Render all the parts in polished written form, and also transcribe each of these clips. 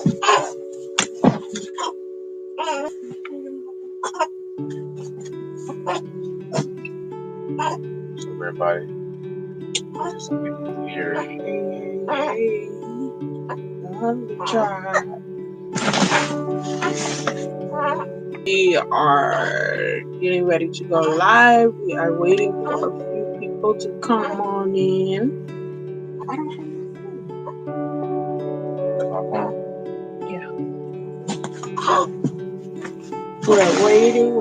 So everybody, some people here. Hey, on the tribe. We are getting ready to go live. We are waiting for a few people to come on in. I don't have my phone. Yeah. We're waiting.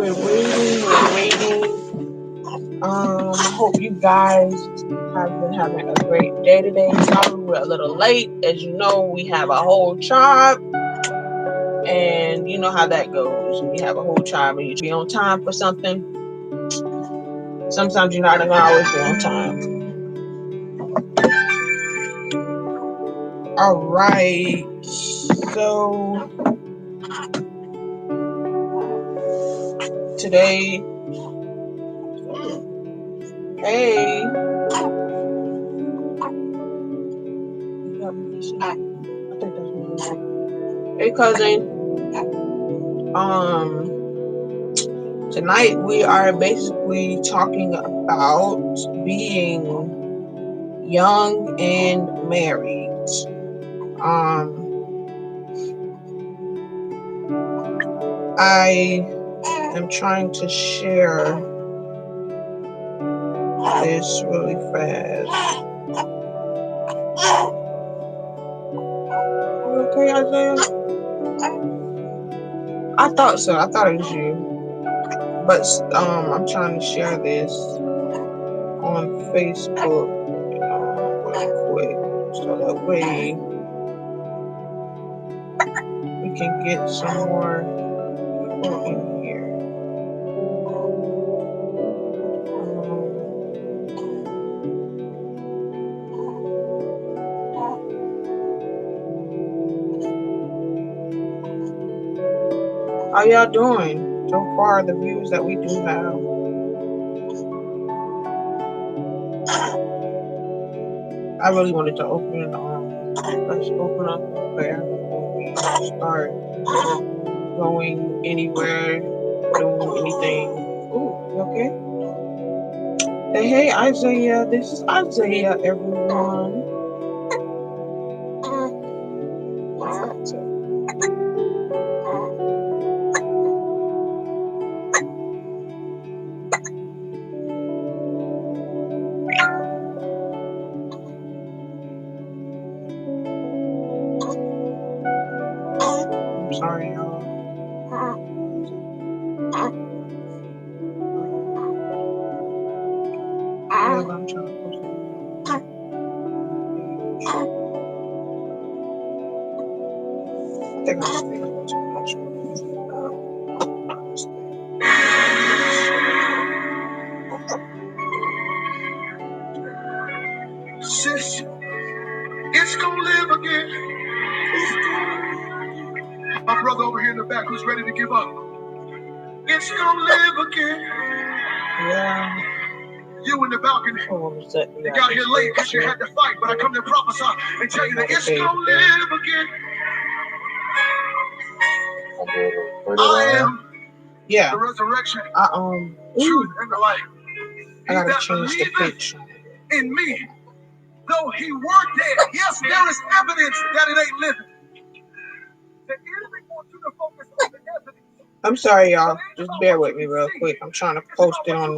Hope you guys have been having a great day today. Sorry we're a little late. As you know, we have a whole tribe. And you know how that goes. When you have a whole tribe and you be on time for something, sometimes you're not gonna always be on time. All right. So today, hey, I think that's me. Hey, cousin. Tonight we are basically talking about being young and married. I am trying to share this really fast. You okay, Isaiah? I thought so. I thought it was you. But I'm trying to share this on Facebook real quick, so that way we can get some more people in here. How y'all doing so far? The views that we do have. I really wanted to open. Let's open up a prayer before we start going anywhere, doing anything. Ooh, you okay? Hey, Isaiah. This is Isaiah, everyone. I'm sorry, y'all. I'm trying to post it. I think I'm too much. Sis, it's gonna live again. My brother over here in the back who's ready to give up. It's gonna live again. Yeah. You in the balcony. You got here late because you had to fight, but I come to prophesy and tell you that it's gonna live again. I am the resurrection, truth, and the life. I gotta change the picture. In me, though he were dead, yes, there is evidence that it ain't living. The enemy wants you to focus on the evidence. I'm sorry, y'all. Just bear with me real quick. I'm trying to post it on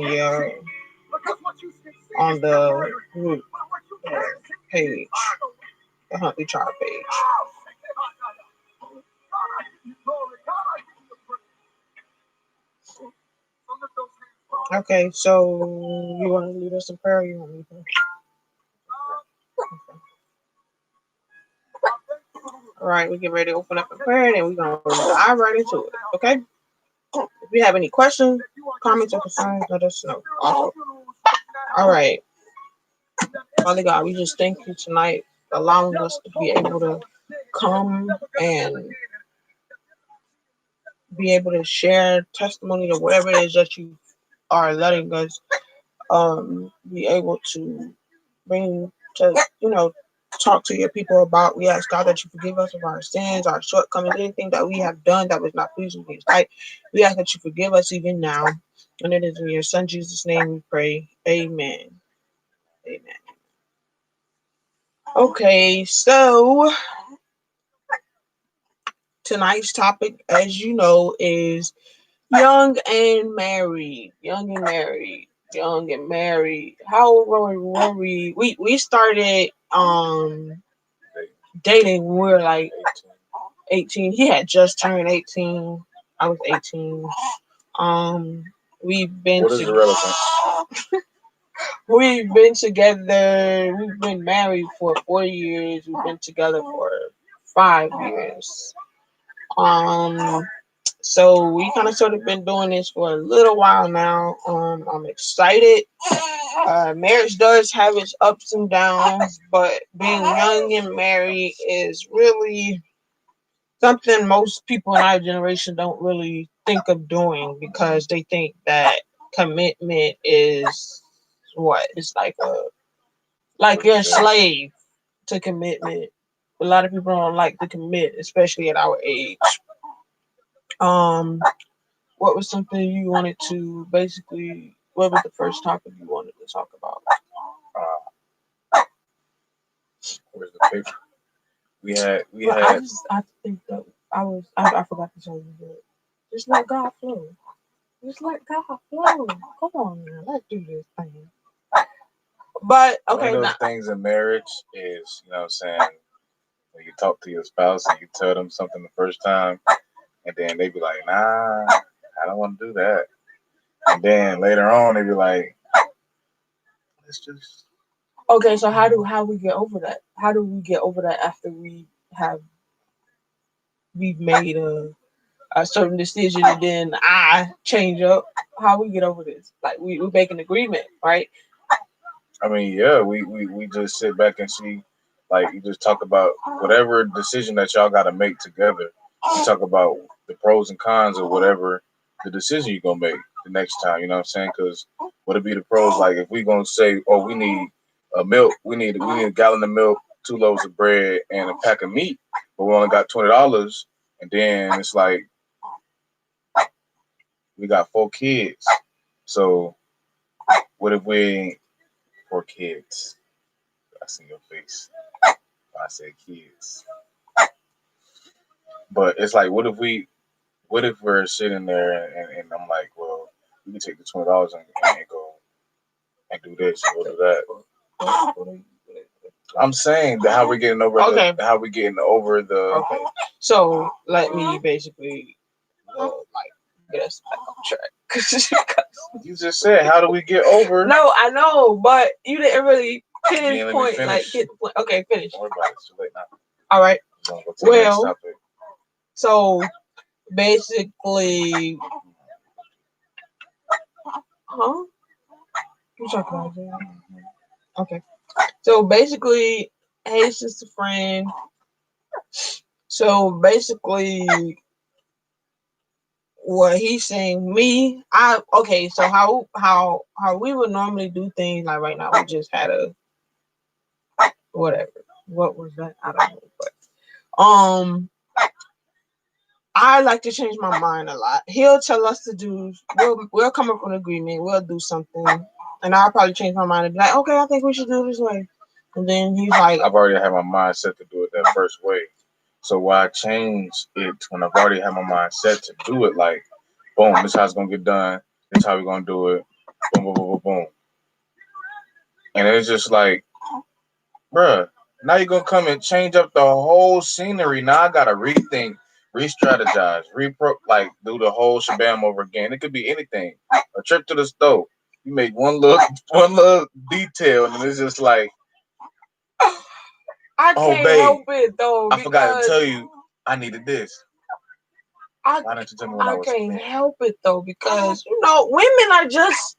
the group page, the Huntley Tribe page. Okay, so you want to lead us in prayer? Or you want me to? Okay. All right, we get ready to open up in prayer, and we're gonna dive right into it. Okay. If you have any questions, comments, or concerns, let us know. Also. All right. Father God, we just thank you tonight for allowing us to be able to come and be able to share testimony or whatever it is that you are letting us be able to bring to talk to your people about. We ask God that you forgive us of our sins, our shortcomings, anything that we have done that was not pleasing to you. Like, we ask that you forgive us even now. And it is in your son Jesus' name we pray. Amen. Amen. Okay, so tonight's topic, as you know, is young and married. Young and married. Young and married. How old were we? We started dating when we were like 18. He had just turned 18. I was 18. We've been What is irrelevant? We've been together. We've been married for 4 years. We've been together for 5 years. So we kind of sort of been doing this for a little while now. I'm excited. Marriage does have its ups and downs, but being young and married is really something most people in our generation don't really think of doing because they think that commitment is what? It's like you're a slave to commitment. A lot of people don't like to commit, especially at our age. Um, what was something you wanted to basically? What was the first topic you wanted to talk about? Where's the picture? I think that I forgot to tell you that. Just let God flow. Just let God flow. Come on now, let's do this thing. But okay, one of those things in marriage is, you know what I'm saying, when you talk to your spouse and you tell them something the first time, and then they be like, nah, I don't want to do that. And then later on, they be like, let's just. Okay, so how we get over that? How do we get over that after we've made a certain decision and then I change up? How we get over this? Like we make an agreement, right? I mean, yeah, we just sit back and see, like, you just talk about whatever decision that y'all got to make together. You talk about the pros and cons of whatever the decision you're going to make the next time, you know what I'm saying? Because what it be the pros, like, if we going to say, oh, we need milk, we need a gallon of milk, 2 loaves of bread, and a pack of meat, but we only got $20, and then it's like, we got 4 kids. So what if we 4 kids? I see your face. I said kids. But it's like, what if we're sitting there and I'm like, well, we can take the $20 and go and do this and go do that. I'm saying that how we getting over the. Okay. So let me basically get us back on track. You just said, how do we get over? No, I know, but you didn't really pinpoint like hit the point. Okay, finish. All right. Well, so basically, you talking about that? Okay. So basically, hey, sister friend. So basically, what he's saying, so how we would normally do things, like right now we just had a whatever. What was that? I don't know. But I like to change my mind a lot. He'll tell us to do, we'll come up with an agreement, we'll do something, and I'll probably change my mind and be like, okay, I think we should do it this way. And then he's like, I've already had my mind set to do it that first way. So why change it when I've already had my mind set to do it? Like, boom, this is how it's gonna get done. This is how we're gonna do it. Boom, boom, boom, boom, boom. And it's just like, bruh, now you're gonna come and change up the whole scenery. Now I gotta rethink, re-strategize, do the whole shabam over again. It could be anything. A trip to the store. You make one little detail, and it's just like, I can't help it though. I forgot to tell you, I needed this. Why didn't you tell me when I was can't help it though, because women are just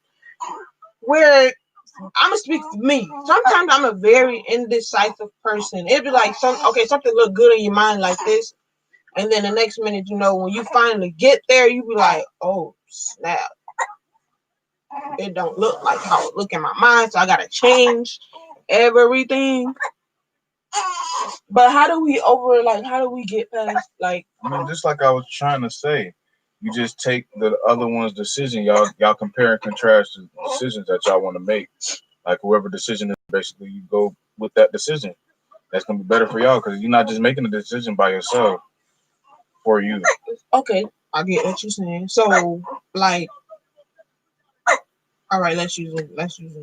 where I'm gonna speak for me. Sometimes I'm a very indecisive person. It'd be like something look good in your mind like this, and then the next minute, when you finally get there, you be like, oh snap. It don't look like how it look in my mind, so I gotta change everything. But how do we get past, like? I mean, just like I was trying to say, you just take the other one's decision. Y'all compare and contrast the decisions that y'all want to make. Like whoever decision is, basically you go with that decision. That's gonna be better for y'all because you're not just making a decision by yourself for you. Okay, I get what you're saying. So, like, all right, let's use another scenario.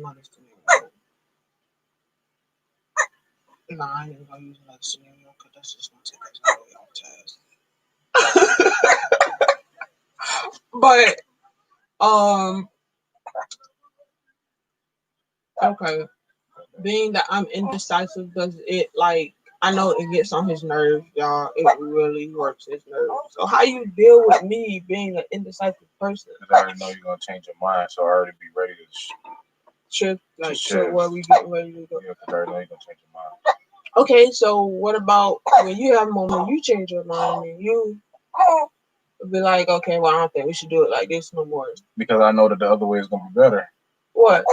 Nah, I ain't gonna use another scenario because that's just gonna take us all the way off task. But okay, being that I'm indecisive, does it, like, I know it gets on his nerves, y'all. It really works his nerves. So how you deal with me being an indecisive person? Because I already know you're gonna change your mind, so I already be ready to shift, like to where we get ready to go. Yeah, because I already know you're gonna change your mind. Okay, so what about when you have a moment you change your mind and you be like, okay, well, I don't think we should do it like this no more. Because I know that the other way is gonna be better. What?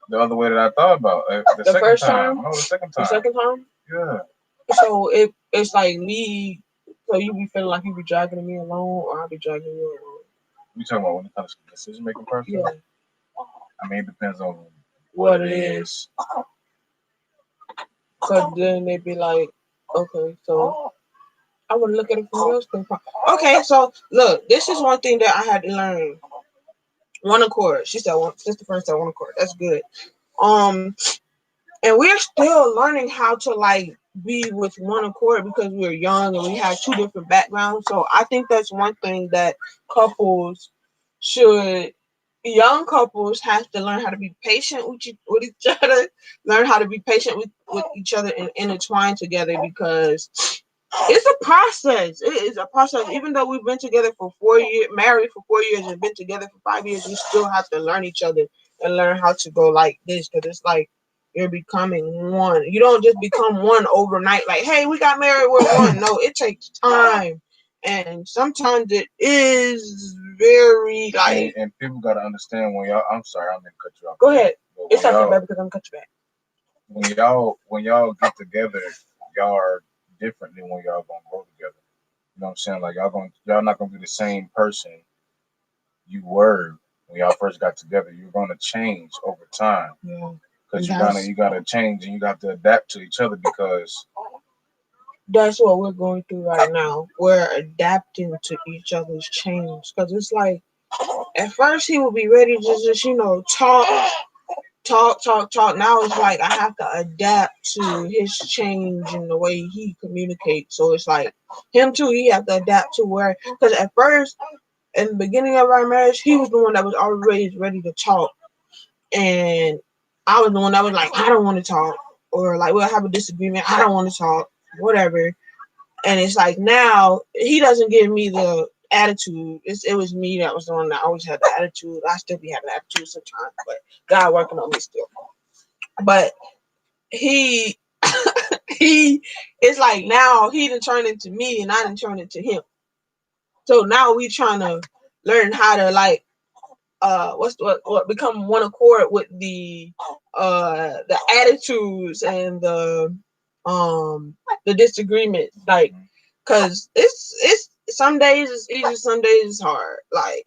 The other way that I thought about. The second first time? No, the second time. The second time? Yeah. So it's like me. So you be feeling like you be dragging me along, or I be dragging you along. You talking about when it comes to decision making process? Yeah. I mean, it depends on what it is. So then they be like, okay, so I would look at it from your standpoint. Okay, so look, this is one thing that I had to learn. One accord. She said, Sister Friend said one accord. That's good. And we're still learning how to, like, be with one accord because we're young and we have two different backgrounds. So I think that's one thing that young couples have to learn how to be patient with each other, learn how to be patient with each other and intertwine together, because it's a process. It is a process. Even though we've been together for 4 years, married for 4 years, and been together for 5 years, we still have to learn each other and learn how to go like this, because it's like you're becoming one. You don't just become one overnight, like, hey, we got married, we're one. No, it takes time. And sometimes it is very, like... And people got to understand when y'all... I'm sorry, I'm going to cut you off. Go ahead. It's okay, baby, because I'm going to cut you back. When y'all get together, y'all are different than when y'all gonna grow together. You know what I'm saying? Like y'all not gonna be the same person you were when y'all first got together. You're gonna change over time. Yeah. Because you gotta change and you got to adapt to each other, because that's what we're going through right now. We're adapting to each other's change. Because it's like, at first he would be ready to just, talk. Now it's like I have to adapt to his change in the way he communicates. So it's like him too. He have to adapt to where, because at first, in the beginning of our marriage, he was the one that was always ready to talk, and I was the one that was like, I don't want to talk, or like we'll have a disagreement. I don't want to talk, whatever. And it's like now he doesn't give me the attitude. It was me that was the one that always had the attitude. I still be having attitude sometimes, but God working on me still. But he it's like now he done turned into me and I done turned into him. So now we trying to learn how to, like, become one accord with the attitudes and the disagreements, like, cause it's some days it's easy, some days it's hard, like,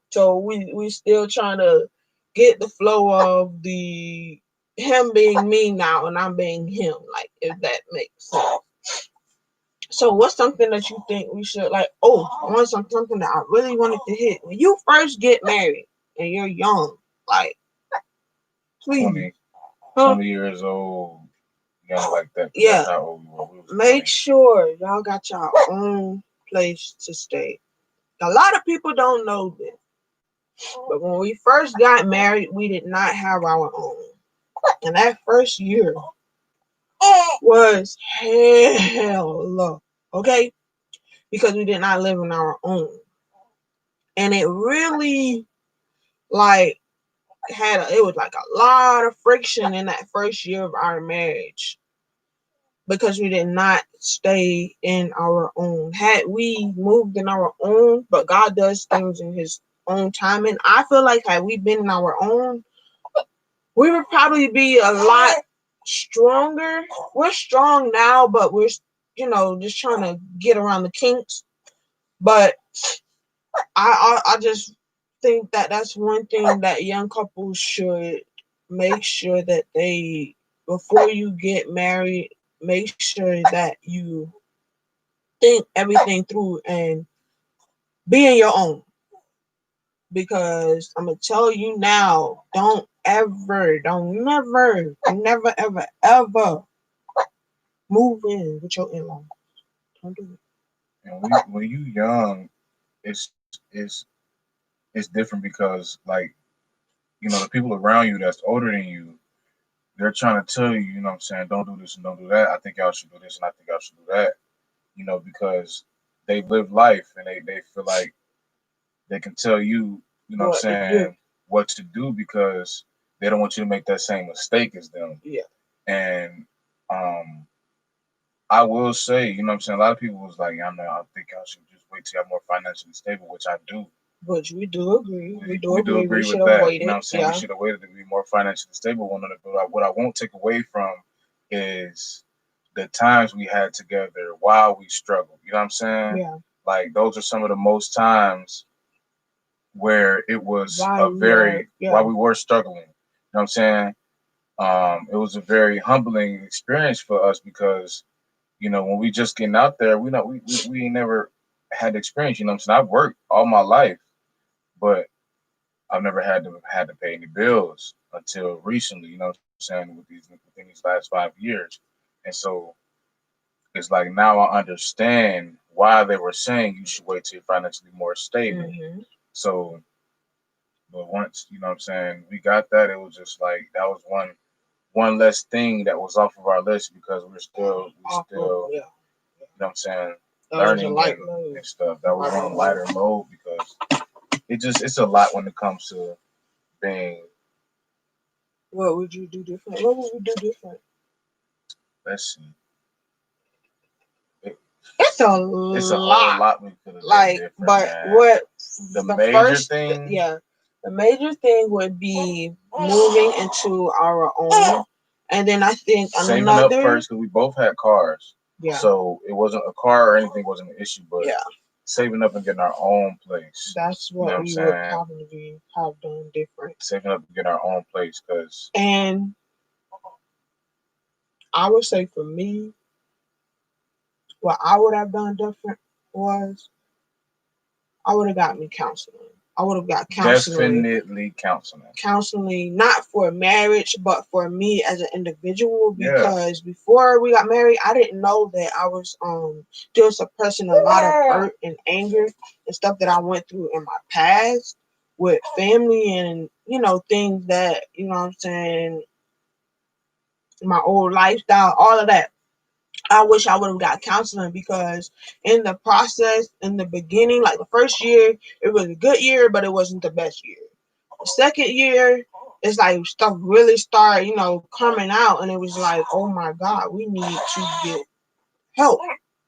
so we still trying to get the flow of the him being me now and I'm being him, like, if that makes sense. So what's something that you think we should, like, something that I really wanted to hit when you first get married and you're young, like, please, 20 years old, young like that. Yeah. That's how old we were. Make sure y'all got your own place to stay. A lot of people don't know this, but when we first got married, we did not have our own, and that first year was hell, okay, because we did not live on our own, and it really, like, it was like a lot of friction in that first year of our marriage, because we did not stay in our own. Had we moved in our own, but God does things in his own timing. I feel like had we been in our own, we would probably be a lot stronger. We're strong now, but we're just trying to get around the kinks. But I just think that that's one thing that young couples should make sure that they, before you get married, make sure that you think everything through and be in your own. Because I'm gonna tell you now, don't never, ever, ever move in with your in-laws. Don't do it. And when you young, it's it's it's different because like the people around you that's older than you, they're trying to tell you, what I'm saying, don't do this and don't do that. I think y'all should do this and I think y'all should do that. Because they live life and they feel like they can tell you, what I'm saying, what to do because they don't want you to make that same mistake as them. Yeah. And I will say, what I'm saying, a lot of people was like, I think I should just wait till I'm more financially stable, which I do. But we do agree. We do agree with should that. Have waited. You know what I'm saying? Yeah. We should have waited to be more financially stable. But what I won't take away from is the times we had together while we struggled. You know what I'm saying? Yeah. Like those are some of the most times where it was while we were struggling. You know what I'm saying? It was a very humbling experience for us because, when we just getting out there, we ain't never had experience. You know what I'm saying? I've worked all my life, but I've never had to pay any bills until recently. You know what I'm saying? Within these last 5 years, and so it's like now I understand why they were saying you should wait till you're financially more stable. Mm-hmm. So, but once what I'm saying, we got that, it was just like that was one less thing that was off of our list because we still yeah. what I'm saying, learning and stuff. That was one lighter load because it's a lot when it comes to being. What would you do different? What would we do different? Let's see. It's a lot we could have like, but man. what the major thing? Yeah, the major thing would be moving into our own, and then I think saving up first because we both had cars. Yeah. So it wasn't a car or anything wasn't an issue, but yeah, saving up and getting our own place. that's what we would probably have done different. Saving up and getting our own place because. And I would say for me, what I would have done different was I would have got me counseling. I would have got counseling. Definitely counseling. Counseling, not for marriage, but for me as an individual. Because before we got married, I didn't know that I was still suppressing a lot of hurt and anger and stuff that I went through in my past with family and things that what I'm saying, my old lifestyle, all of that. I wish I would have got counseling because in the process, in the beginning, like the first year, it was a good year, but it wasn't the best year. The second year, it's like stuff really started, coming out, and it was like, oh my God, we need to get help.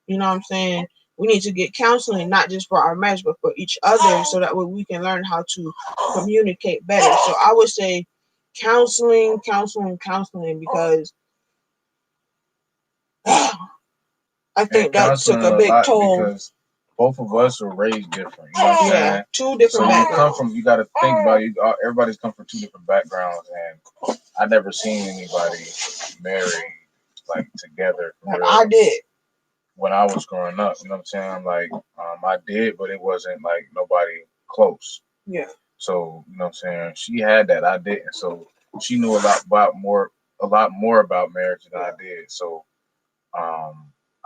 You know what I'm saying? We need to get counseling, not just for our marriage, but for each other, so that way we can learn how to communicate better. So I would say counseling, because I think that took a big toll because both of us were raised different. You know what I'm saying? Two different backgrounds. You got to think about it. Everybody's come from two different backgrounds, and I never seen anybody married like together. Like I did when I was growing up. You know what I'm saying? Like I did, but it wasn't like nobody close. Yeah. So you know what I'm saying? She had that, I didn't. So she knew a lot more about marriage than I did. So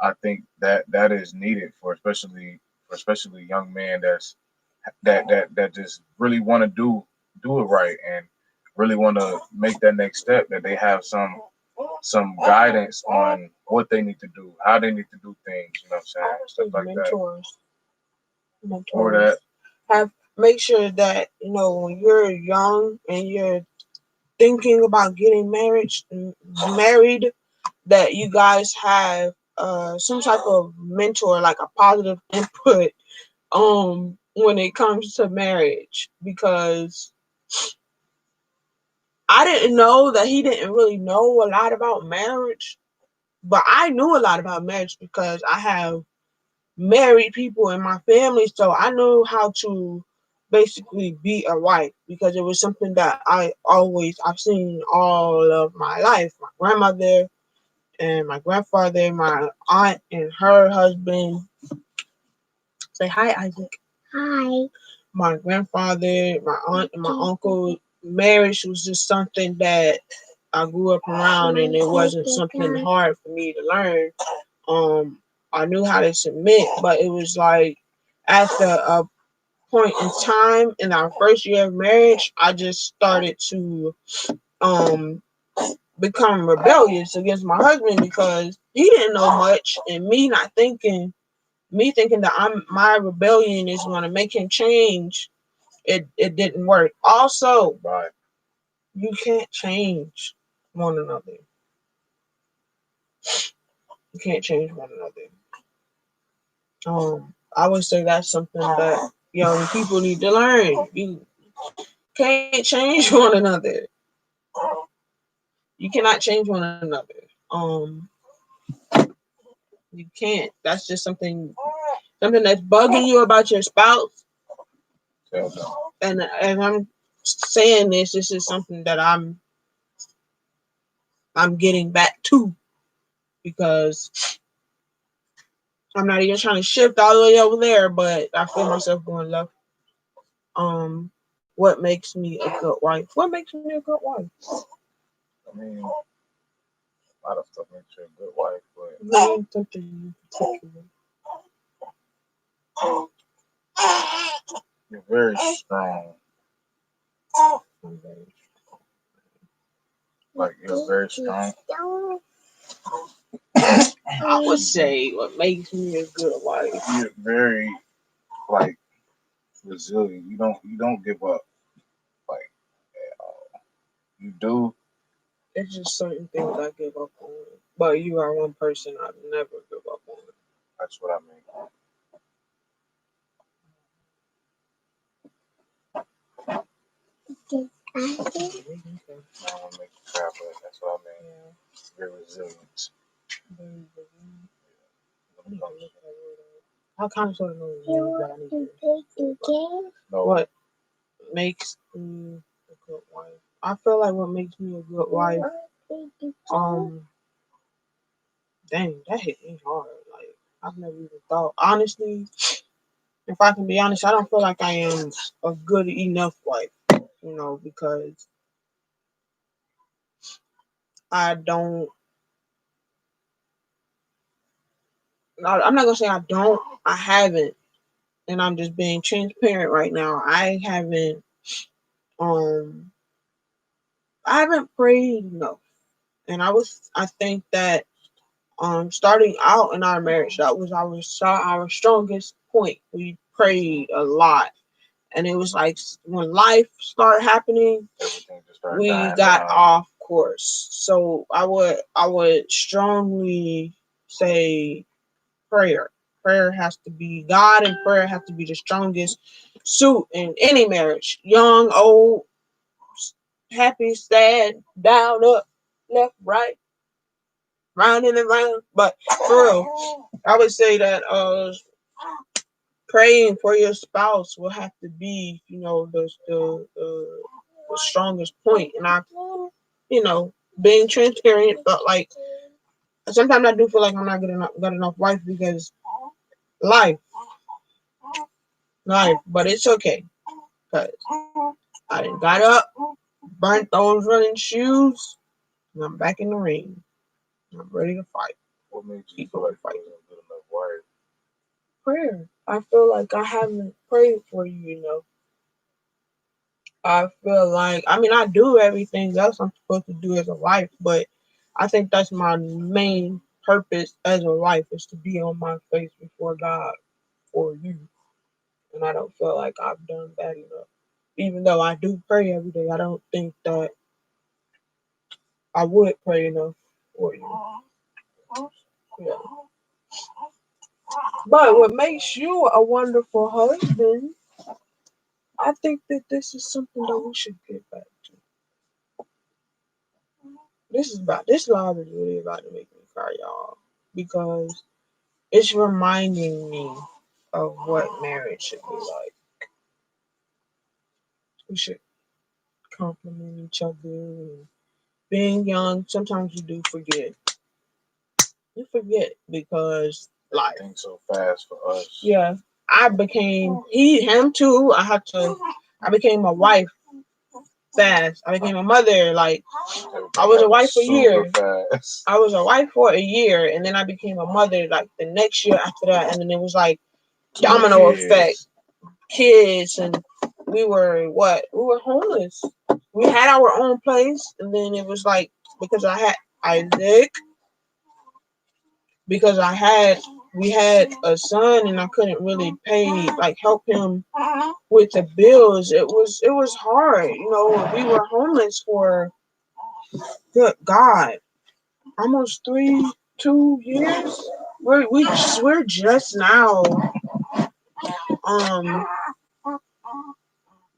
I think that is needed for especially young men that just really want to do it right and really want to make that next step, that they have some guidance on what they need to do, how they need to do things, you know what I'm saying? Stuff like mentors. Or that. Make sure that, when you're young and you're thinking about getting married, that you guys have some type of mentor, like a positive input when it comes to marriage, because I didn't know that he didn't really know a lot about marriage, but I knew a lot about marriage because I have married people in my family, so I knew how to basically be a wife because it was something that I've seen all of my life. My grandmother and my grandfather, my aunt and her husband. Say hi, Isaac. Hi. My grandfather, my aunt, and my uncle. Marriage was just something that I grew up around, and it wasn't something hard for me to learn. I knew how to submit, but it was like after a point in time in our first year of marriage, I just started to um become rebellious against my husband because he didn't know much, and me thinking that my rebellion is going to make him change. It didn't work. Also, Right. you can't change one another. You can't change one another. I would say that's something that young people need to learn. You can't change one another. You cannot change one another. You can't. That's just something that's bugging you about your spouse. And as I'm saying this is something that I'm getting back to because I'm not even trying to shift all the way over there, but I feel myself going left. What makes me a good wife? What makes me a good wife? I mean, a lot of stuff makes you a good wife, but something in particular. you're very strong. Like you're very strong. I would say what makes me a good wife. You're very like resilient. You don't give up. Like you do. It's just certain things I give up on. But you are one person I've never give up on. That's what I mean. I don't want to make you cry, but that's what I mean. Yeah. Very resilient. Very resilient. I kind of sort of know what I need to do. What makes me a good wife? I feel like what makes me a good wife, dang, that hit me hard. Like I've never even thought. Honestly, if I can be honest, I don't feel like I am a good enough wife. Because I don't. I'm not gonna say I don't. I haven't, and I'm just being transparent right now. Um, I haven't prayed enough, and I think that starting out in our marriage, that was our strongest point. We prayed a lot, and it was like when life started happening, we got off course. So I would strongly say prayer. Prayer has to be God, and prayer has to be the strongest suit in any marriage. Young, old, happy, sad, down, up, left, right, round and around. But for real, I would say that praying for your spouse will have to be, the strongest point. And being transparent, but like sometimes I do feel like I'm not good enough wife because life, but it's okay because I done got up, burnt those running shoes, and I'm back in the ring. I'm ready to fight. What makes you feel like fighting a good enough wife? Prayer. I feel like I haven't prayed for you enough. I feel like, I do everything else I'm supposed to do as a wife, but I think that's my main purpose as a wife is to be on my face before God for you. And I don't feel like I've done that enough. Even though I do pray every day, I don't think that I would pray enough for you. Yeah. But what makes you a wonderful husband, I think that this is something that we should get back to. this live is really about to make me cry, y'all, because it's reminding me of what marriage should be like. We should compliment each other. And being young, sometimes you do forget. You forget because life. Things so fast for us. Yeah, I became him too. I became a wife fast. I became a mother. Like I was a wife for a year. Fast. I was a wife for a year, and then I became a mother like the next year after that, and then it was like domino effect. Kids, and we were homeless. We had our own place, and then it was like because I had Isaac, because we had a son, and I couldn't really help him with the bills. It was hard, We were homeless for, good God, almost 2 years. We're just now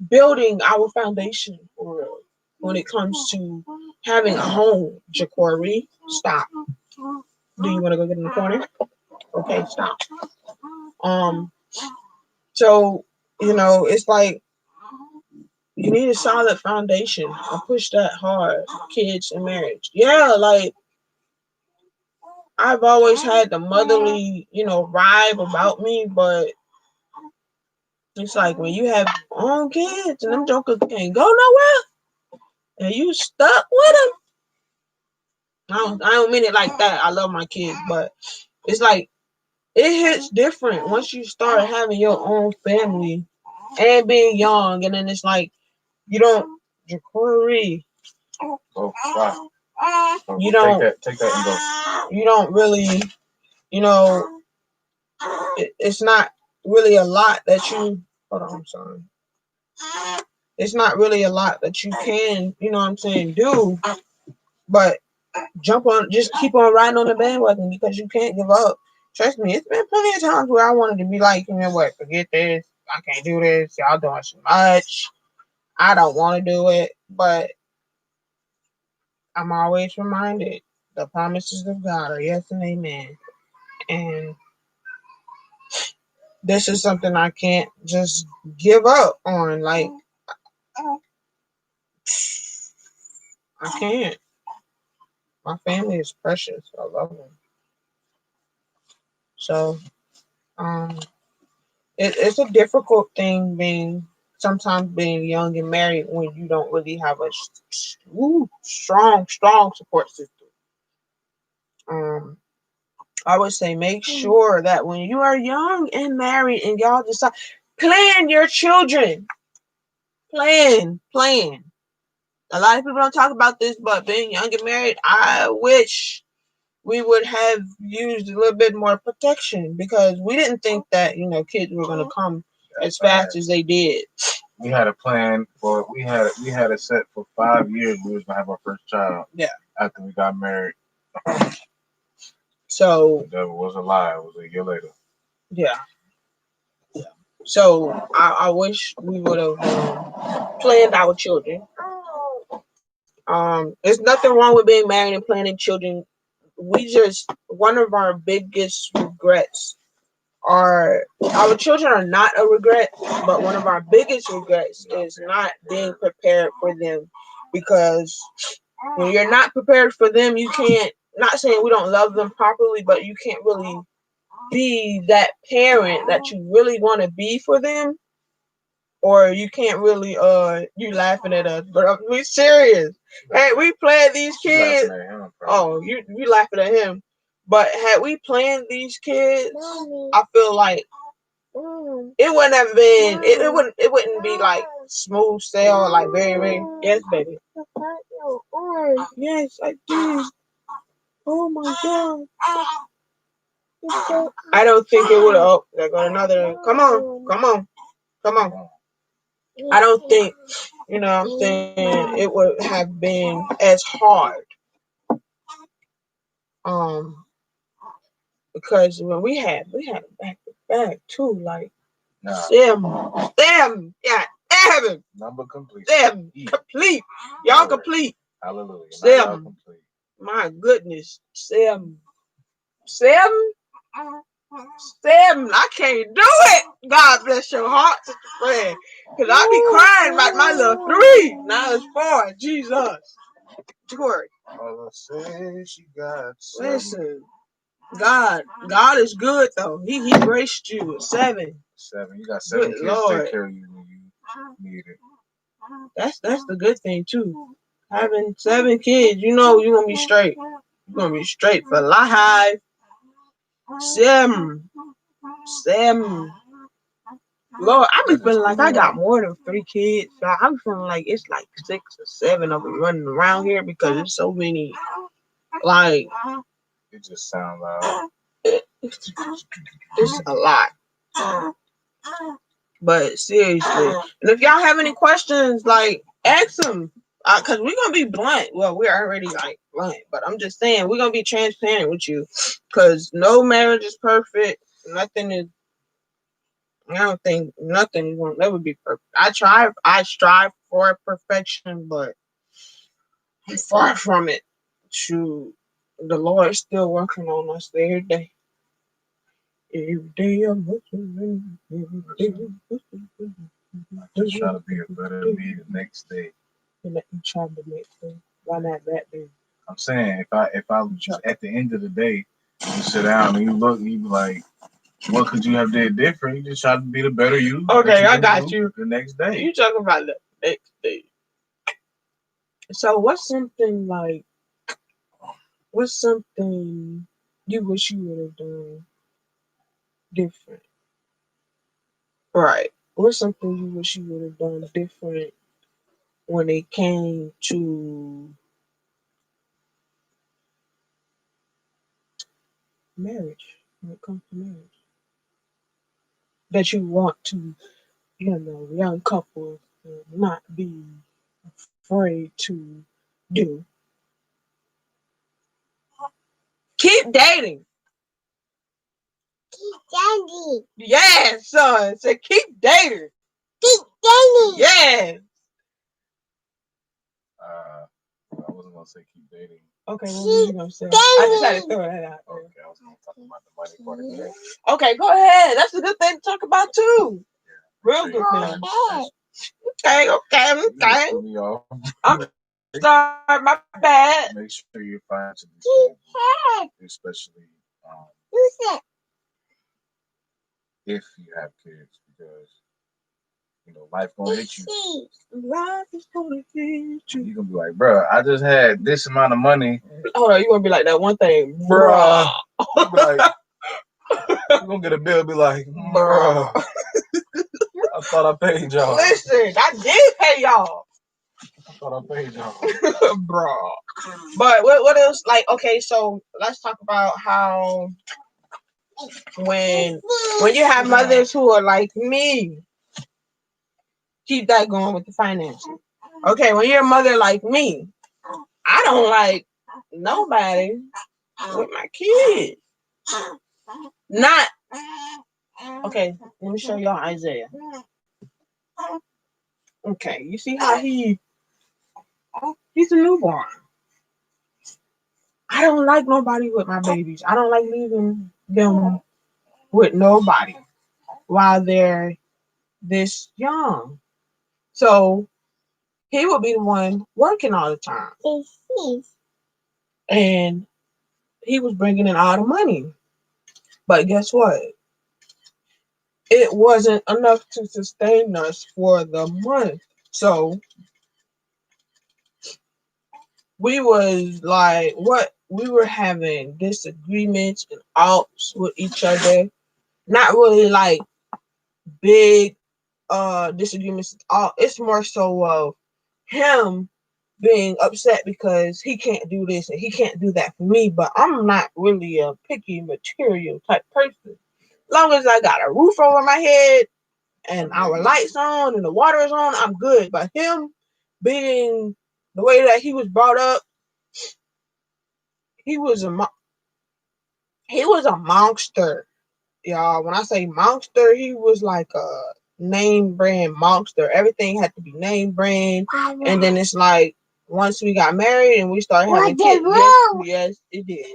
building our foundation for real when it comes to having a home. Jacory, stop. Do you want to go get in the corner? Okay, stop. So it's like you need a solid foundation. I push that hard. Kids and marriage. Yeah, like I've always had the motherly, vibe about me, but it's like when you have your own kids and them jokers can't go nowhere and you stuck with them. I don't mean it like that. I love my kids, but it's like it hits different once you start having your own family and being young, and then it's like you don't, Jacory. Oh, wow. You don't take that and go. You don't really, it's not really a lot that you. Hold on, I'm sorry. It's not really a lot that you can, do, but just keep on riding on the bandwagon because you can't give up. Trust me, it's been plenty of times where I wanted to be like, forget this. I can't do this. Y'all doing too much. I don't want to do it, but I'm always reminded the promises of God are yes and amen. And this is something I can't just give up on. Like, I can't. My family is precious. I love them. So, it's a difficult thing sometimes being young and married when you don't really have a strong support system. I would say make sure that when you are young and married and y'all decide, plan your children. Plan. A lot of people don't talk about this, but being young and married, I wish we would have used a little bit more protection because we didn't think that, kids were going to come as fast as they did. We had a plan we had it set for 5 years. We was going to have our first child. Yeah. After we got married. So that was a lie. It was a year later. Yeah. So I wish we would have planned our children. There's nothing wrong with being married and planning children. One of our biggest regrets are our children are not a regret, but one of our biggest regrets is not being prepared for them, because when you're not prepared for them, you can't, not saying we don't love them properly, but you can't really be that parent that you really want to be for them, or you can't really you laughing at us, but we serious. Hey, we planned these kids. Oh, you laughing at him. But had we planned these kids, I feel like it wouldn't have been it wouldn't be like smooth sail, like very, very. Yes, baby. Yes, I did. Oh my God. I don't think it would have. Oh, there got another. Come on. I don't think, I'm saying, it would have been as hard. Because when we had it back to back too, like them, yeah, heaven. Number complete. Them complete. Y'all complete. Hallelujah. Them. My goodness. 7. 7? 7. I can't do it. God bless your heart, Sister Fred. Because I be crying about my little 3. Now it's 4. Jesus. Corey. All I say, she got 7. Listen. God is good though. He graced you with 7. 7. You got 7 Good kids Lord. to take care of you when you need it. That's the good thing too. Having 7 kids, you know you're gonna be straight. You're gonna be straight for life. 7. Lord, I be feeling like I got more than 3 kids. So I'm feeling like it's like 6 or 7 of them running around here because there's so many. Like it just sounds loud. It's a lot. But seriously, and if y'all have any questions, like ask them. Cause we're gonna be blunt. Well, we're already like blunt, but I'm just saying we're gonna be transparent with you. Cause no marriage is perfect. Nothing is. I don't think nothing will never be perfect. I strive for perfection, but I'm far from it. Shoot, the Lord is still working on us every day. Every day I'm looking. I just try to be a better me the next day. And let me try the next day. Why not that day? I'm saying if I just at the end of the day, you sit down and you look, and you be like, what could you have did different? You just try to be the better you. Okay, I got you. The next day. You talking about the next day. So what's something you wish you would have done different? Right. What's something you wish you would have done different when it came to marriage? When it comes to marriage, that you want to, young couples not be afraid to do. Keep dating. Keep dating. Yes, son. Say keep dating. Keep dating. Yes. I wasn't gonna say keep dating. Okay, what were you gonna say? I just had to throw that out. Okay, I was gonna talk about the money part of the day. Okay, go ahead. That's a good thing to talk about too. Real good thing. Okay. Me off. I'm sorry, my bad. Make sure you're financially stable, especially if you have kids, because life gonna hit you. Life is gonna hit you. You gonna be like, bro, I just had this amount of money. Hold on, you gonna be like that one thing, bruh. You gonna get a bill, be like, bruh. I thought I paid y'all. Listen, I did pay y'all. I thought I paid y'all. Bruh. But what else? Like, okay, so let's talk about how when you have mothers who are like me, keep that going with the finances. Okay, when you're a mother like me, I don't like nobody with my kids. Not okay. Let me show y'all Isaiah. Okay, you see how he's a newborn. I don't like nobody with my babies. I don't like leaving them with nobody while they're this young. So he would be the one working all the time. And he was bringing in all the money. But guess what? It wasn't enough to sustain us for the month. So we was like, what? We were having disagreements and outs with each other. Not really like big disagreements at all. It's more so of him being upset because he can't do this and he can't do that for me. But I'm not really a picky material type person. As long as I got a roof over my head and our lights on and the water is on, I'm good. But him being the way that he was brought up, he was a monster, y'all. When I say monster, he was like a name brand monster. Everything had to be name brand, and then it's like once we got married and we started having kids, yes, it did.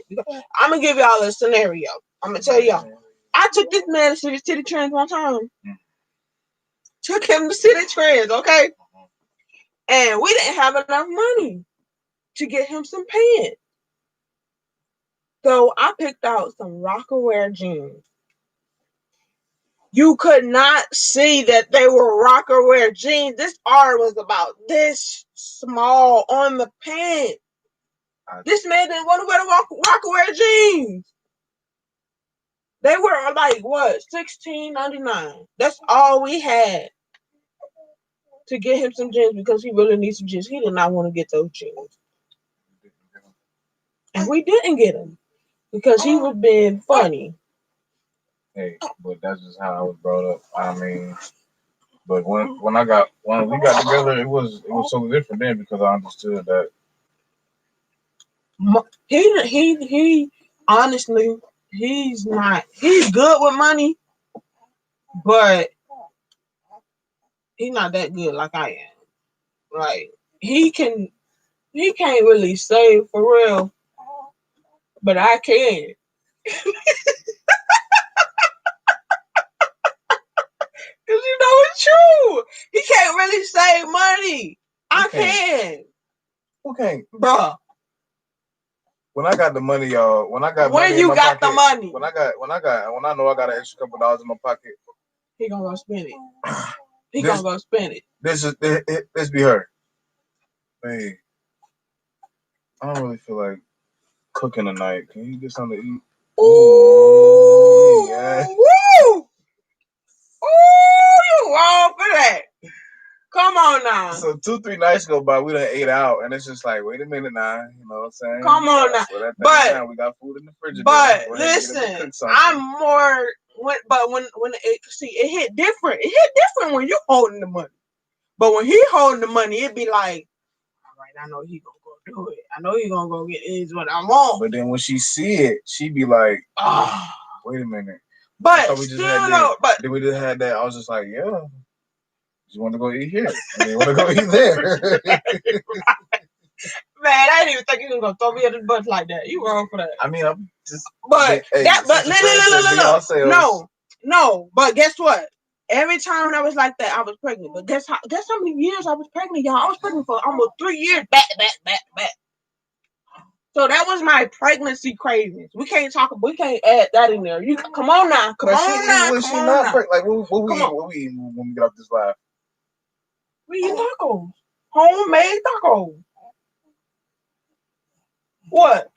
I'm gonna give y'all a scenario. I'm gonna tell y'all. I took this man to the City Trends one time. Took him to City Trends, okay? And we didn't have enough money to get him some pants. So I picked out some Rocawear jeans. You could not see that they were Rocawear jeans. This art was about this small on the pant. This man didn't want to wear the Rocawear jeans. They were like what, $16.99. That's all we had to get him some jeans because he really needs some jeans. He did not want to get those jeans, and we didn't get him because he was being funny. Hey, but that's just how I was brought up. I mean, but when we got together, it was so different then because I understood that He honestly, he's good with money, but he's not that good like I am. Like he can't really save for real, but I can. Cause you know it's true. He can't really save money. I can. Who can't? Bruh. When I got the money, y'all. When you got the money. When I know I got an extra couple dollars in my pocket. He gonna go spend it. He gonna go spend it. This be her. Hey, I don't really feel like cooking tonight. Can you get something to eat? Ooh, yeah. Woo! Ooh, you wrong for that. Come on now. So 2-3 nights go by, we done ate out, and it's just like, wait a minute now, you know what I'm saying? Come on now. But we got food in the fridge. But listen, I'm more. When it hit different. It hit different when you holding the money. But when he holding the money, it be like, all right, I know he gonna go do it. I know he gonna go get is what I want. But then when she see it, she be like, wait a minute. But then we just had that. I was just like, yeah. You want to go eat here? You want to go eat there? Man, I didn't even think you was gonna throw me in the butt like that. You wrong for that. I mean, I'm just. But no. But guess what? Every time I was like that, I was pregnant. But guess how many years I was pregnant, y'all? I was pregnant for almost 3 years back. So that was my pregnancy cravings. We can't add that in there. You come on now. Was she not pregnant? Like what we eat when we get off this live? We eat tacos. Homemade tacos. What?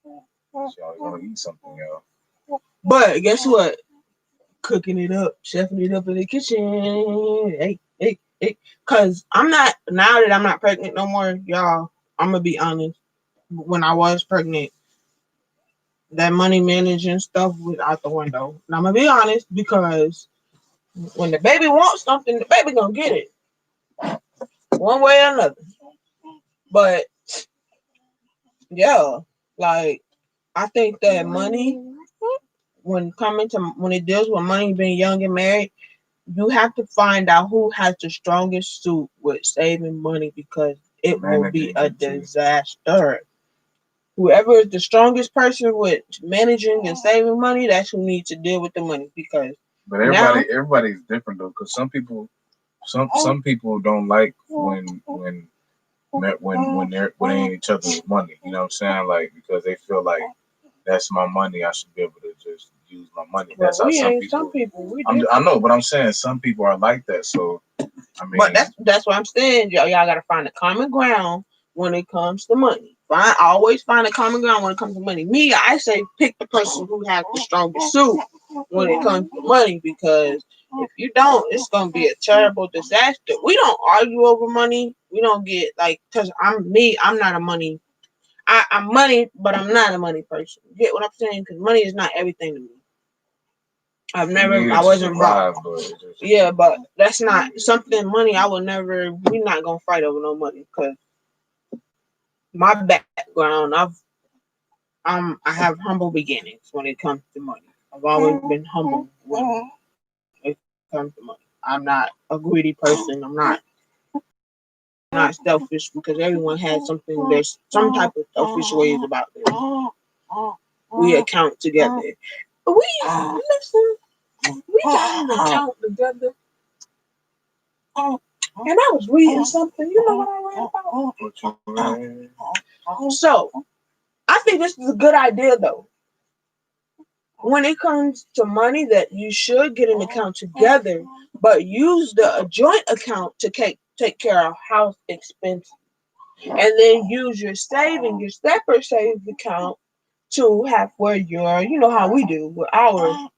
She always want to eat something, y'all. But guess what? Cooking it up, chefing it up in the kitchen. Hey. Cause I'm not, now that I'm not pregnant no more, y'all, I'm gonna be honest. When I was pregnant, that money managing stuff was out the window. And I'm gonna be honest because when the baby wants something, the baby gonna get it. One way or another. But yeah, like I think that money, when it deals with money, being young and married, you have to find out who has the strongest suit with saving money because it will be a disaster. Whoever is the strongest person with managing and saving money, that's who needs to deal with the money because. But everybody's different though, because some people don't like when they're in each other's money. You know what I'm saying? Like because they feel like that's my money, I should be able to just use my money. That's how some people. I know, but I'm saying some people are like that. So I mean, but that's what I'm saying. Y'all gotta find a common ground when it comes to money. Always find a common ground when it comes to money. Me, I say pick the person who has the strongest suit when it comes to money because if you don't, it's gonna be a terrible disaster. We don't argue over money. We don't get because I'm not a money. I'm money, but I'm not a money person. You get what I'm saying? Because money is not everything to me. I wasn't brought. Yeah, but that's not something money. We're not gonna fight over no money because my background, I have humble beginnings when it comes to money. I've always been humble when it comes to money. I'm not a greedy person. I'm not not selfish because everyone has something. There's some type of selfish ways about them. We account together. We listen. We got an account together. And I was reading something. You know what I read about? So I think this is a good idea, though. When it comes to money, that you should get an account together, but use a joint account to take care of house expenses, and then use your separate savings account to have where you're, you know how we do with our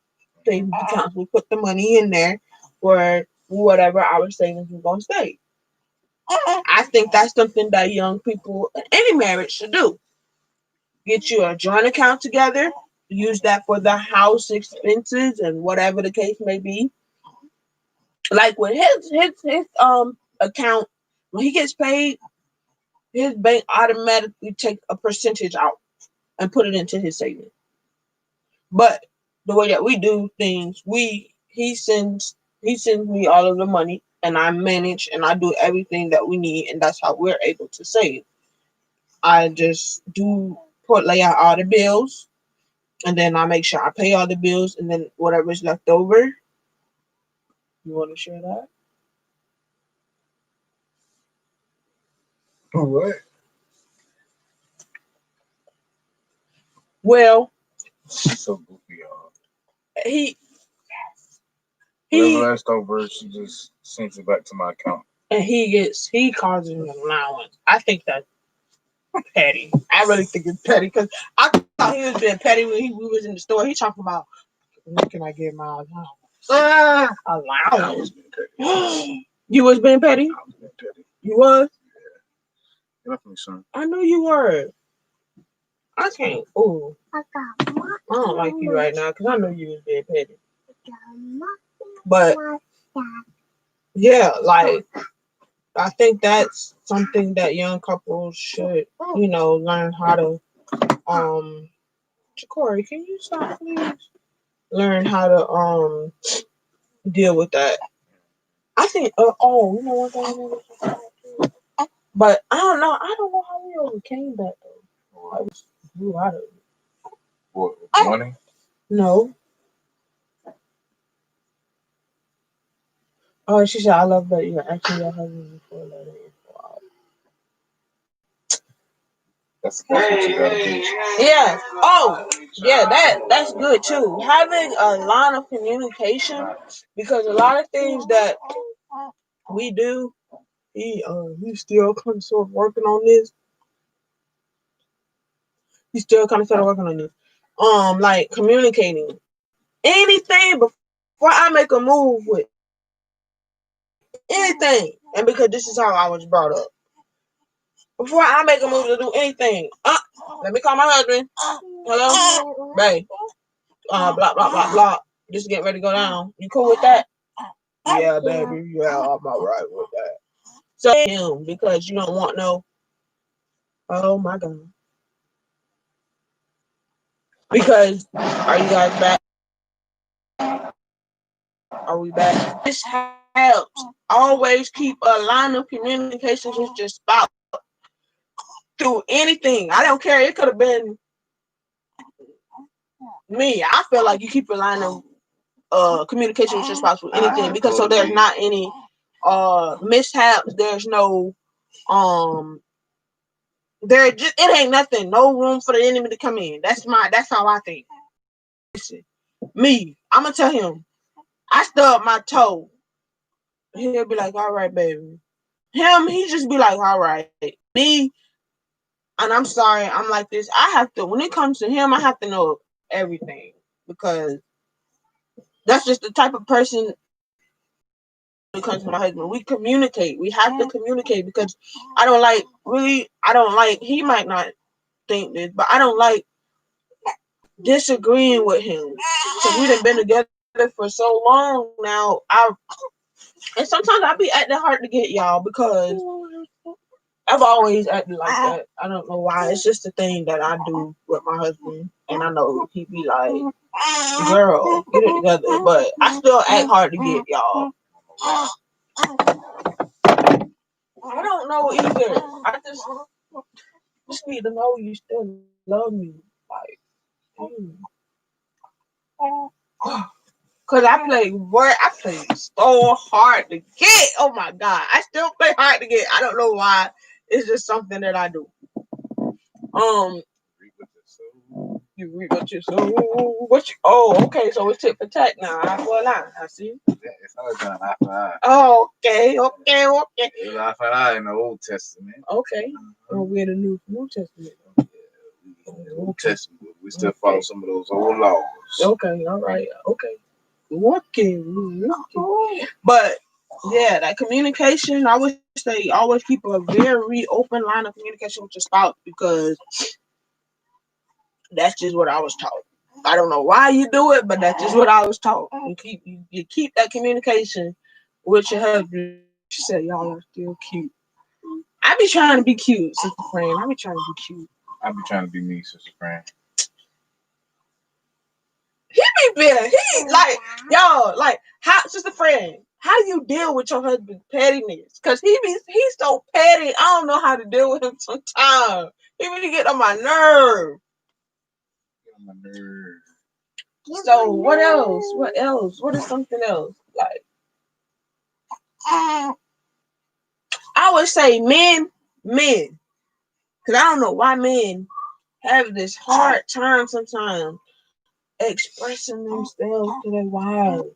savings accounts. We put the money in there for whatever our savings is gonna stay. I think that's something that young people in any marriage should do. Get you a joint account together. Use that for the house expenses and whatever the case may be. Like with his account, when he gets paid, his bank automatically take a percentage out and put it into his savings. But the way that we do things, he sends me all of the money, and I manage and I do everything that we need, and that's how we're able to save. I just lay out all the bills, and then I make sure I pay all the bills, and then whatever's left over. You want to share that? What? Well, She's so goofy, y'all. He Whatever left over, she just sends it back to my account. And he calls it an allowance. I think that's petty. I really think it's petty because I thought he was being petty when we was in the store. He talking about, when can I get my allowance? Allowance. You was being petty? I was being petty. You was? Yeah. Definitely, son. I know you were. I can't. Ooh. I don't like you right now because I know you was being petty. But yeah, like I think that's something that young couples should, learn how to. Corey, can you stop, please? Learn how to deal with that. I think. You know what I mean? But I don't know. I don't know how we overcame that though. I was grew out of it. What, money? No. Oh, she said, "I love that you're actually your husband before letting it go out." That's what you gotta do. Yeah. Oh, yeah. That's good too. Having a line of communication, because a lot of things that we do, he still kind of sort of working on this. He's still kind of sort of working on this. Like communicating anything before I make a move with anything, and because this is how I was brought up. Before I make a move to do anything, let me call my husband. Hello, babe. Blah blah blah blah. Just getting ready to go down. You cool with that? Yeah, baby. Yeah, I'm all right with that. So him, because you don't want no. Oh my God. Because are you guys back? Are we back? This helps. Always keep a line of communications with your spouse through anything. I don't care. It could have been me. I feel like you keep a line of communication with your spouse with anything, because so there's not any mishaps. There's no it ain't nothing. No room for the enemy to come in. That's how I think. Listen, me, I'm gonna tell him. I stub my toe. He'll be like, "All right, baby." He just be like, "All right." Me, and I'm sorry, I'm like this. I have to, when it comes to him, I have to know everything, because that's just the type of person. When it comes to my husband, we communicate. We have to communicate, because I don't like, he might not think this, but I don't like disagreeing with him, because we done been together for so long now. And sometimes I be acting hard to get, y'all, because I've always acted like that. I don't know why. It's just a thing that I do with my husband, and I know he be like, "Girl, get it together," but I still act hard to get, y'all. I don't don't know either. I just need to know you still love me. Like, cause I played so hard to get. Oh my god, I still play hard to get. I don't know why. It's just something that I do. You read what you so what you okay, so it's tit for tat now, eye for an eye. I see. Yeah, it's always been an eye for eye. Oh, okay. It was eye for eye in the Old Testament. Okay. Well, we're the New Testament. Yeah, in the Old Testament, we still follow some of those old laws. Okay, all right. Okay. Working. But yeah, that communication, I would say always keep a very open line of communication with your spouse because that's just what I was taught. I don't know why you do it, but that's just what I was taught. You keep that communication with your husband. She said, y'all are still cute. I be trying to be cute, sister friend. I be trying to be cute. I be trying to be me, sister friend. He be better. He like, yo, like, how, sister friend, how do you deal with your husband's pettiness? Cause he's so petty. I don't know how to deal with him sometimes. He really get on my nerve. So what else? What else? What is something else? Like, I would say men, because I don't know why men have this hard time sometimes expressing themselves to their wives.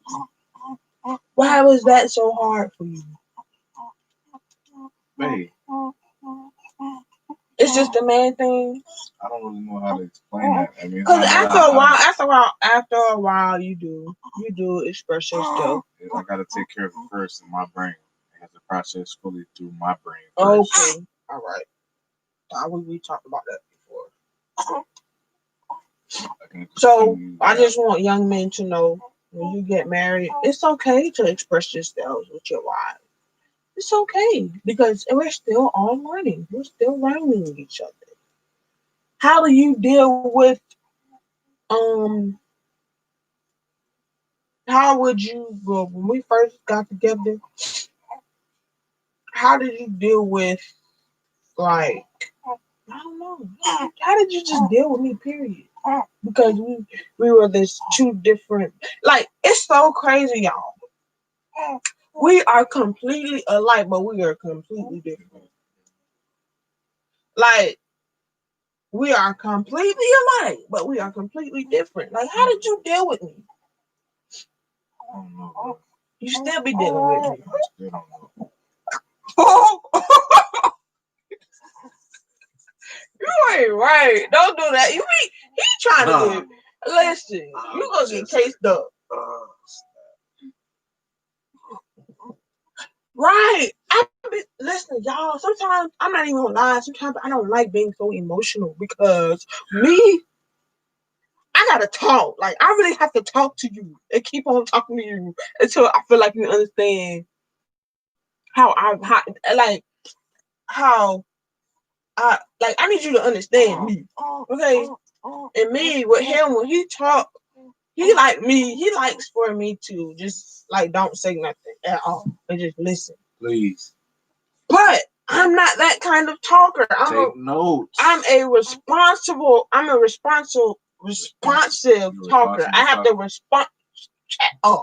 Why was that so hard for you? Hey, it's just a man thing. I don't really know how to explain that. I mean, because after a while, you do express yourself. I gotta take care of it first in my brain. I have to process fully through my brain first. Okay, all right. We talked about that before. So I just want young men to know when you get married, it's okay to express yourselves with your wife. It's okay because we're still all learning. We're still learning with each other. How do you deal with how would you go when we first got together? How did you deal with like I don't know. How did you just deal with me, period? Because we were this two different like it's so crazy, y'all. We are completely alike, but we are completely different. Like we are completely alike, but we are completely different. Like, how did you deal with me? I don't know. You still be dealing with me. I still don't know. You ain't right. Don't do that. He trying to get. Listen, you gonna get cased up. Right. Listen, y'all. Sometimes I'm not even gonna lie. Sometimes I don't like being so emotional because I gotta talk. Like I really have to talk to you and keep on talking to you until I feel like you understand I need you to understand me. Okay. And me with him when he talk, he like me. He likes for me to just like don't say nothing at all and just listen. Please. But I'm not that kind of talker. Take notes. I'm a responsive talker. I have to respond. I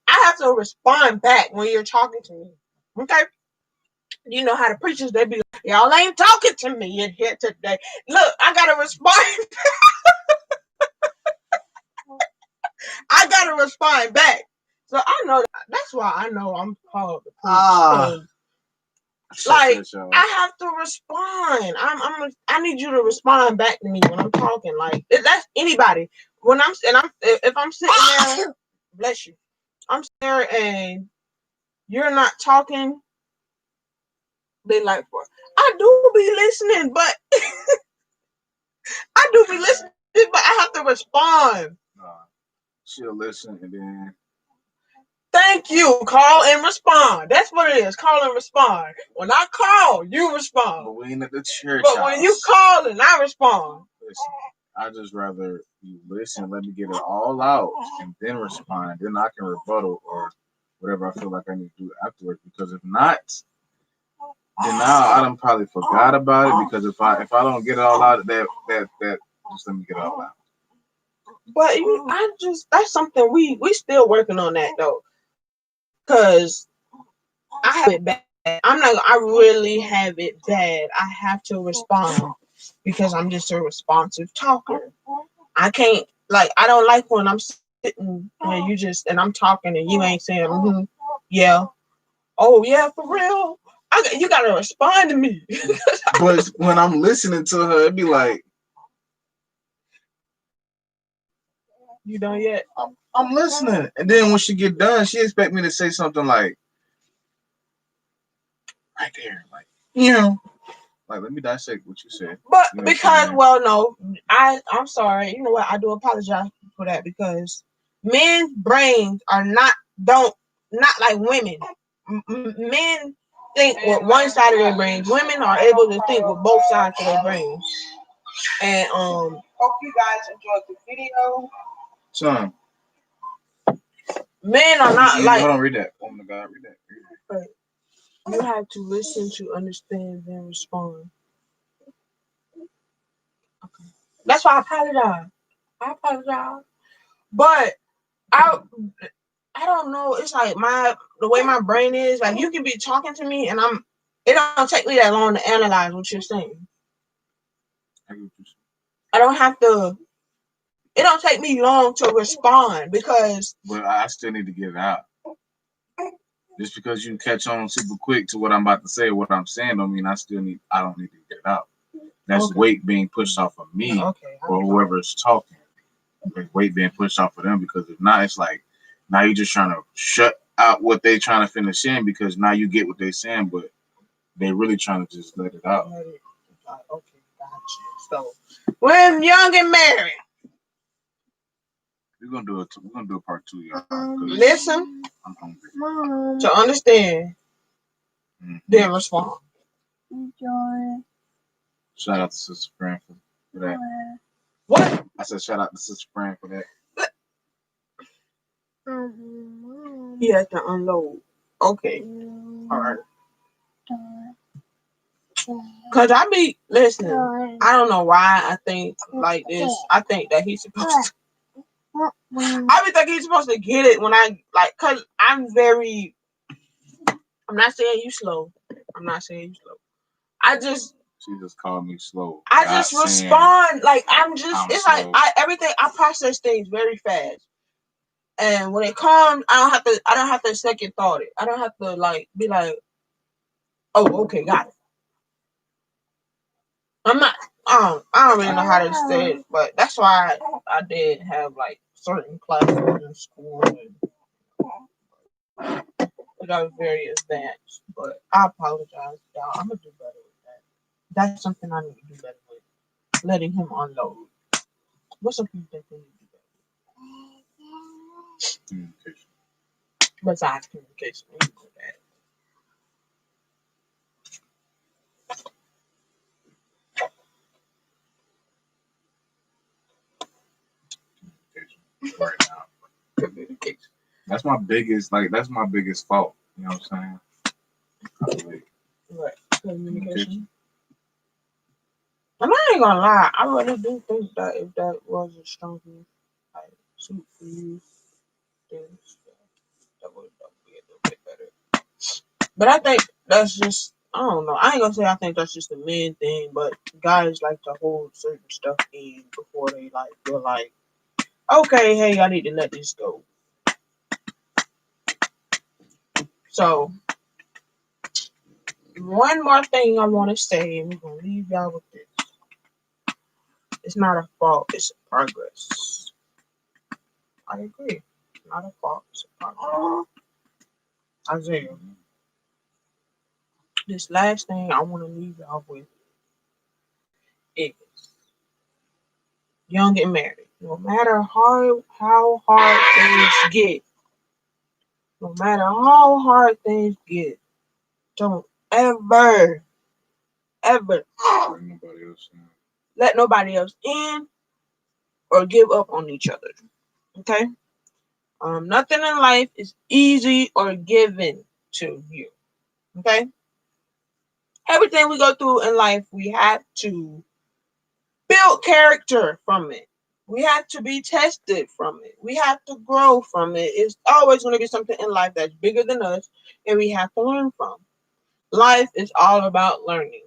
have to respond back when you're talking to me. Okay? You know how the preachers, they be like, y'all ain't talking to me in here today. Look, I gotta respond. I gotta respond back. So I know that's why I know I'm called the preacher. Like I have to respond. I need you to respond back to me when I'm talking. Like that's anybody. If I'm sitting there, bless you. I'm sitting there and you're not talking. They like for I do be listening, but I have to respond. She'll listen and then. Thank you. Call and respond. That's what it is. Call and respond. When I call, you respond. But we ain't at the church. But when you call and I respond. Listen, I just rather you listen, let me get it all out, and then respond. Then I can rebuttal or whatever I feel like I need to do afterwards. Because if not, then now I done probably forgot about it because if I don't get it all out, that just let me get it all out. But that's something we still working on that though, cause I have it bad. I really have it bad. I have to respond because I'm just a responsive talker. I can't I don't like when I'm sitting and and I'm talking and you ain't saying yeah, oh yeah, for real. You gotta respond to me. But when I'm listening to her, it'd be like, you done yet? I'm listening, and then when she get done, she expect me to say something like, right there, like let me dissect what you said. But because no, I'm sorry. You know what? I do apologize for that because men's brains are not like women. Men think with one side of their brains. Women are able to think with both sides of their brains. And hope you guys enjoyed the video. Son, men are not like. Hold on, read that. Oh my God, read that. Right. You have to listen to understand then respond. Okay. That's why I apologize. But I don't know. It's like the way my brain is. Like you can be talking to me, and it don't take me that long to analyze what you're saying. I don't have to. It don't take me long to respond because. But I still need to get it out. Just because you catch on super quick to what I'm about to say, what I'm saying, don't mean I don't need to get it out. That's weight being pushed off of me or whoever's talking. There's weight being pushed off of them because if not, it's like now you're just trying to shut out what they trying to finish in because now you get what they're saying, but they really trying to just let it out. Okay, gotcha. So when young and married. We're gonna do a part 2, y'all. Listen. I'm hungry. To understand, then respond. Shout out to Sister Fran for that. What? I said shout out to Sister Fran for that. He has to unload. Okay. All right. Cause I be listening. I don't know why I think like this. I think that he's supposed to. I be thinking he's supposed to get it when I cause I'm not saying you slow. She just called me slow. I just respond everything. I process things very fast, and when it comes, I don't have to second thought it. I don't have to be like, oh, okay, got it. I'm not. I don't really know how to say it, but that's why I did have certain classes in school, and I was very advanced. But I apologize, y'all. I'm gonna do better with that. That's something I need to do better with. Letting him unload. What's something you think we need to do better? Communication. Besides communication, we need to do that. Right now. Communication. That's my biggest fault. You know what I'm saying? Right. Communication. And I ain't gonna lie, I really do think that if that was a stronger suit for you, then that would be a little bit better. But I think that's just I don't know. I ain't gonna say I think that's just a men thing, but guys like to hold certain stuff in before they feel like, okay, hey, I need to let this go. So one more thing I want to say, and we're gonna leave y'all with this. It's not a fault, it's a progress. I agree. It's not a fault, it's a progress. Isaiah. This last thing I want to leave y'all with is young and married. No matter how hard things get, don't ever let nobody else in or give up on each other. Okay? Nothing in life is easy or given to you. Okay? everything we go through in life, we have to build character from it. We have to be tested from it. We have to grow from it. It's always going to be something in life that's bigger than us, and we have to learn from. Life is all about learning.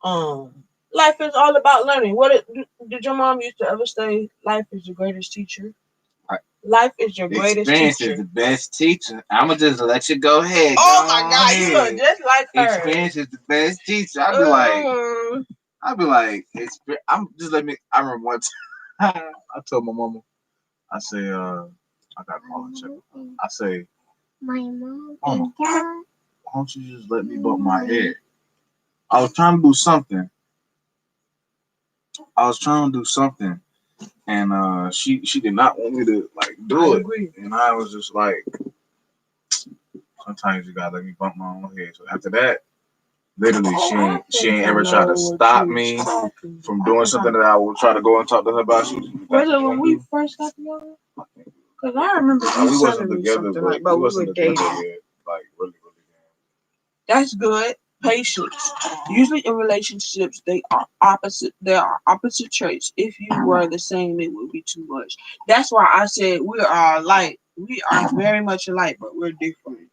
Life is all about learning. Did your mom used to ever say? Life is the greatest teacher. Life is your greatest Experience teacher. is the best teacher. I'ma just let you go ahead. Oh go my God, ahead. you look just like her. Experience is the best teacher. I'd be like, I'm just let me. I remember one time I told my mama, I say, I got call and check. I say, Mama, why don't you just let me bump my head? I was trying to do something. And she did not want me to like do it. Agree. And I was just like, sometimes you gotta let me bump my own head. So after that, literally, she ain't ever tried to stop me from doing something that I would try to go and talk to her about. Was it when we first got together? Because I remember we wasn't together, but we we were dating. Yet, like really. That's good. Patience. Usually in relationships, they are opposite. They are opposite traits. If you were the same, it would be too much. That's why I said we are alike. We are very much alike, but we're different.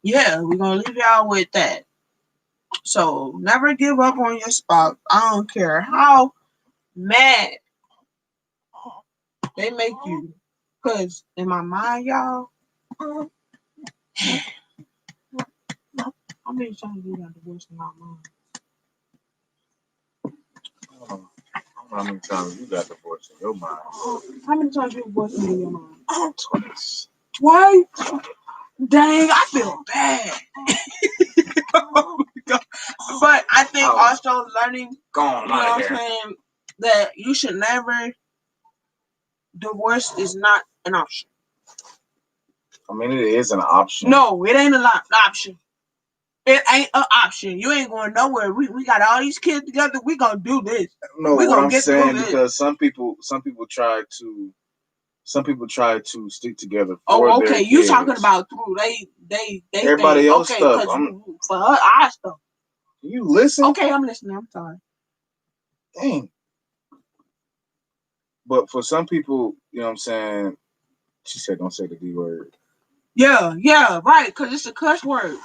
Yeah, we're gonna leave y'all with that. So never give up on your spouse. I don't care how mad they make you. Cause in my mind, y'all, how many times you got divorced in my mind? How many times you got divorced in your mind? How many times you divorced in your mind? Twice. Twice? Dang, I feel bad. Oh my God. But I think also learning, you know what I'm saying, that you should never, divorce is not an option. I mean, it is an option. No, it ain't an option. It ain't an option. You ain't going nowhere. We got all these kids together. We gonna do this. No, what I'm saying, because some people try to stick together. Oh, okay. You talking about through they everybody else okay, stuff. For her, our stuff. You listen? Okay, I'm listening. I'm sorry. Dang. But for some people, you know what I'm saying. She said, "Don't say the D word." Yeah, right. Cause it's a cuss word.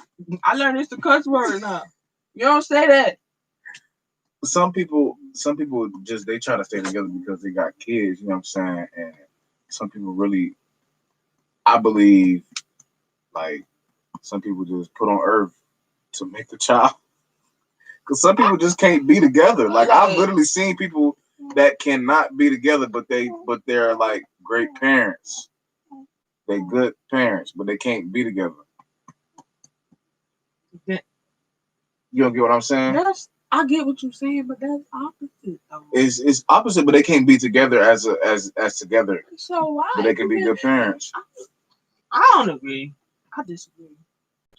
I learned it's a cuss word now. You don't say that. Some people just they try to stay together because they got kids. You know what I'm saying? And some people really, I believe, like some people just put on earth to make the child. Because some people just can't be together. Like I've literally seen people that cannot be together, but they're like great parents. They good parents, but they can't be together. You don't get what I'm saying? I get what you're saying, but that's opposite though. It's opposite, but they can't be together as together. So why? But they can be good parents. I don't agree. I disagree.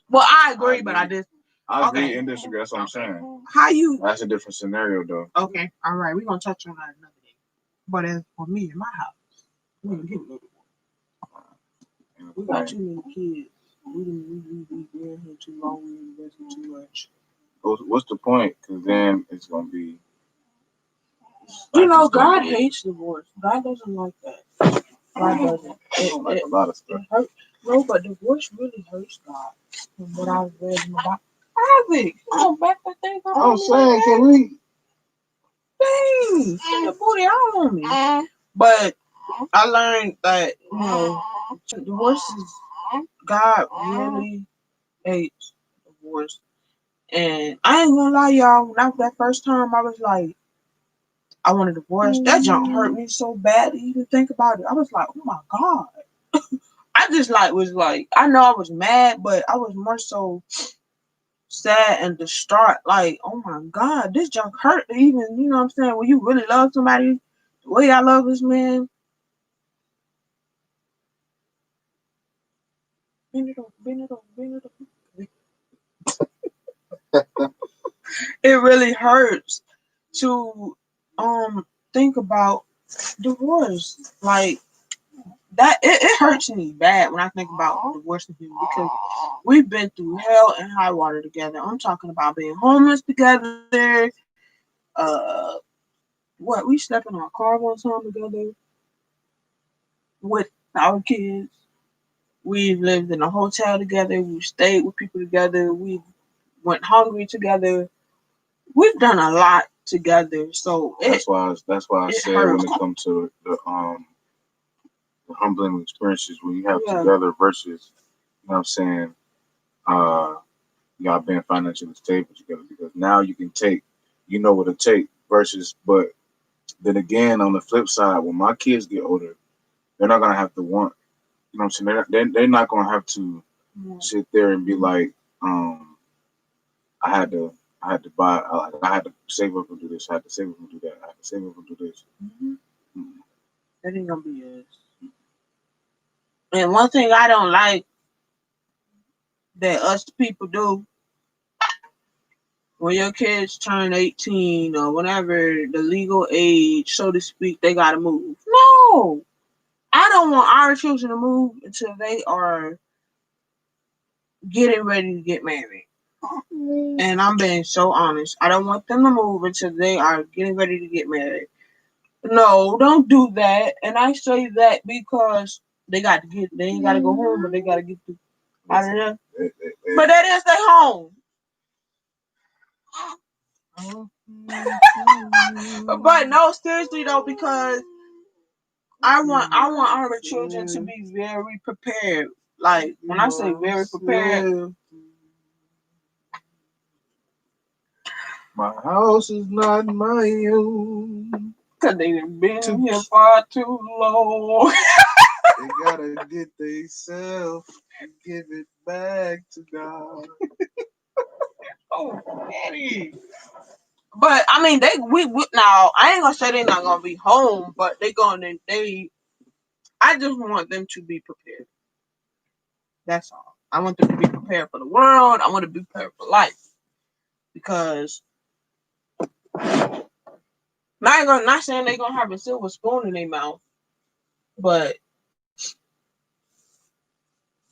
Well, I agree, but I disagree. I agree and disagree. That's what I'm saying. How you? That's a different scenario, though. Okay, all right. We're gonna touch on that another day. But as for me in my house, we're gonna get a little one. We got too many kids. We here too long. We invested too much. What's the point? Because then it's gonna be. You know, God hates divorce. God doesn't like that. God doesn't. It like a lot of stuff. No, but divorce really hurts God. From what I've read in the Bible. Isaac, back the things I'm saying, can we? Dang, the booty all on me. But I learned that, you know, divorce is, God really hates divorce. And I ain't gonna lie, y'all, when that first time I was like, I want a divorce, that junk hurt me so bad to even think about it. I was like, oh my God. I just was like, I know I was mad, but I was more so sad and distraught. Like, oh my God, this junk hurt even, you know what I'm saying? When you really love somebody the way I love this man. Bend it up. It really hurts to think about divorce. Like, that it hurts me bad when I think about divorcing him because we've been through hell and high water together. I'm talking about being homeless together. Uh, what we slept in our car one time together with our kids. We've lived in a hotel together. We've stayed with people together. We went hungry together. We've done a lot together. So that's why I it said hurts. when it comes to the humbling experiences when you have Yeah. together versus, you know what I'm saying, y'all being financially stable together because now you can take, you know what to take versus, but then again, on the flip side, when my kids get older, they're not going to have to want, you know what I'm saying, they're not going to have to sit there and be like, I had to buy, I had to save up and do this, I had to save up and do that, I had to save up and do this. Mm-hmm. That ain't gonna be us. And one thing I don't like that us people do when your kids turn 18 or whenever the legal age, so to speak, they gotta move. No, I don't want our children to move until they are getting ready to get married. And I'm being so honest. I don't want them to move until they are getting ready to get married. No, don't do that. And I say that because they ain't got to go home, but they got to get out of there. But that is their home. But no, seriously though, because I want our children to be very prepared. Like when I say very prepared, my house is not my own. Cause they've been here far too long. They gotta get themselves and give it back to God. Oh, Daddy. But I mean, we now. I ain't gonna say they're not gonna be home, but I just want them to be prepared. That's all. I want them to be prepared for the world. I want to be prepared for life because not saying they're gonna have a silver spoon in their mouth, but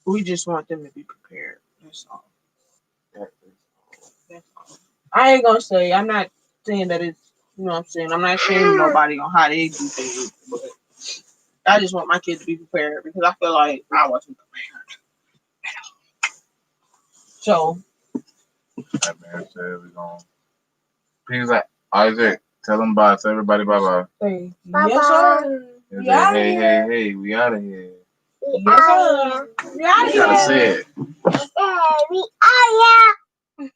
we just want them to be prepared. That's all. That's all. I ain't gonna say. I'm not saying that it's. You know what I'm saying? I'm not shaming nobody on how they do things, but I just want my kids to be prepared because I feel like I wasn't prepared. So That man said we gonna. He's like Isaac. Tell them bye. Tell everybody bye bye. Hey, yes, sir. He's like, hey, we out of here. Yes, sir. We out of You gotta here. say it. We out here.